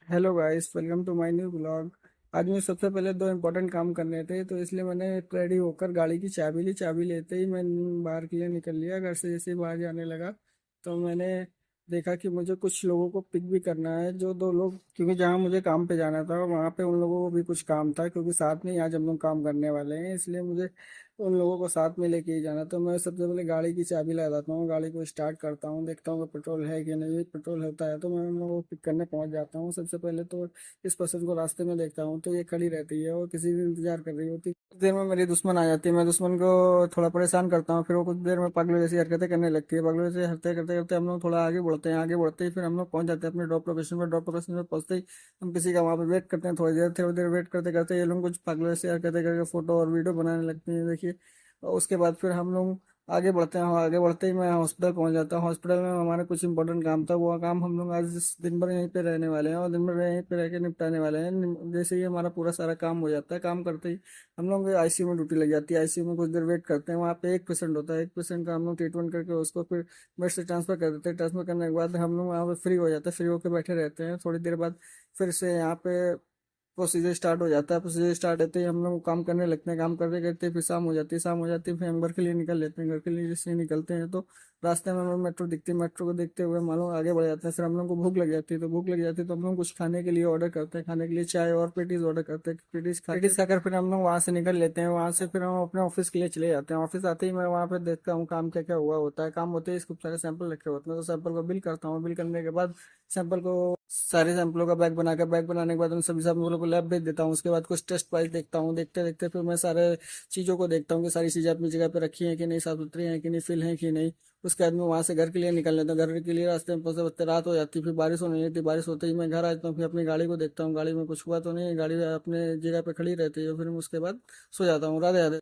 Hello guys, welcome to my new blog. आज मुझे सबसे पहले दो इम्पोर्टेंट काम करने थे, तो इसलिए मैंने रेडी होकर गाड़ी की चाबी ली। चाबी लेते ही मैं बाहर के लिए निकल लिया। घर से जैसे ही बाहर जाने लगा तो मैंने देखा कि मुझे कुछ लोगों को पिक भी करना है, जो दो लोग, क्योंकि जहाँ मुझे काम पे जाना था वहाँ पे उन लोगों को भी कुछ काम था, क्योंकि साथ में ही आज हम लोग काम करने वाले हैं, इसलिए मुझे उन लोगों को साथ में लेके ही जाना। तो मैं सबसे पहले गाड़ी की चाबी लगाता हूँ, गाड़ी को स्टार्ट करता हूँ, देखता हूँ कि पेट्रोल है कि नहीं। पेट्रोल होता है तो मैं उन लोगों को पिक करने पहुंच जाता हूँ। सबसे पहले तो इस पर्सन को रास्ते में देखता हूँ तो ये खड़ी रहती है और किसी भी इंतजार कर रही होती है। कुछ देर में मेरी दुश्मन आ जाती है, मैं दुश्मन को थोड़ा परेशान करता हूँ, फिर वो कुछ देर में पागलों जैसी हरकतें करने लगती है। पागलों जैसी हरकतें करते करते हम लोग थोड़ा आगे बढ़ते हैं। आगे बढ़ते ही फिर हम लोग पहुंच जाते हैं अपने ड्रॉप लोकेशन पर। ड्रॉप लोकेशन पर पहुंचते ही हम किसी का वहाँ पे वेट करते हैं। थोड़ी देर वेट करते करते ये लोग कुछ पागलों जैसी हरकतें करके फोटो और वीडियो बनाने लगते हैं, देखिए। और उसके बाद फिर हम लोग आगे बढ़ते हैं। आगे बढ़ते ही मैं हॉस्पिटल पहुंच जाता हूँ। हॉस्पिटल में हमारा कुछ इंपॉर्टेंट काम था, वो काम हम लोग आज दिन भर यहीं पे रहने वाले हैं और दिन भर यहीं पे रह के निपटाने वाले हैं। जैसे ही हमारा पूरा सारा काम हो जाता है, काम करते ही हम लोग आईसीयू में ड्यूटी लग जाती है। आईसीयू में कुछ देर वेट करते हैं। वहाँ पे एक पेशेंट होता है, एक पेशेंट का हम लोग ट्रीटमेंट करके उसको फिर बेड से ट्रांसफर कर देते हैं। ट्रांसफर करने के बाद हम लोग वहाँ पे फ्री हो जाते हैं। फ्री होकर बैठे रहते हैं। थोड़ी देर बाद फिर से यहाँ पे प्रोसीजर स्टार्ट हो जाता है। प्रोसीजर स्टार्ट होते ही हम लोग काम करने लगते हैं। काम करते करते फिर शाम हो जाती है। शाम हो जाती है फिर हम घर के लिए निकल लेते हैं। घर के लिए जैसे ही निकलते हैं तो रास्ते में हमें मेट्रो दिखती है। मेट्रो को देखते हुए मानो आगे बढ़ जाते हैं। फिर हम लोग को भूख लग जाती है। तो भूख लग जाती है तो हम लोग कुछ खाने के लिए ऑर्डर करते हैं। खाने के लिए चाय और पेटीज ऑर्डर करते हैं। पेटीज खाकर फिर हम लोग वहाँ से निकल लेते हैं। वहाँ से फिर हम अपने ऑफिस के लिए चले जाते हैं। ऑफिस आते ही मैं वहाँ पे देखता हूँ काम क्या क्या हुआ होता है। काम होते ही खूब सारे सैंपल रखे होते हैं, तो सैंपल को बिल करता हूँ। बिल करने के बाद सैंपल को, सारे सैंपलों का बैग बनाकर, बैग बनाने के बाद उन सभी सैंपलों को लैब भेज देता हूँ। उसके बाद कुछ टेस्ट फाइल देखता हूँ। देखते देखते फिर मैं सारे चीज़ों को देखता हूँ कि सारी चीज़ें अपनी जगह पे रखी हैं कि नहीं, साफ सुथरी हैं कि नहीं, फिल हैं कि नहीं। उसके बाद मैं वहाँ से घर के लिए निकल लेता हूँ। घर के लिए रास्ते में पहुंचते पहुंचते रात हो जाती है। फिर बारिश होने लगती है। बारिश होते ही मैं घर आता हूँ। फिर अपनी गाड़ी को देखता हूँ, गाड़ी में कुछ हुआ तो नहीं, गाड़ी अपने जगह पे खड़ी रहती है। फिर मैं उसके बाद सो जाता हूँ। राधे राधे।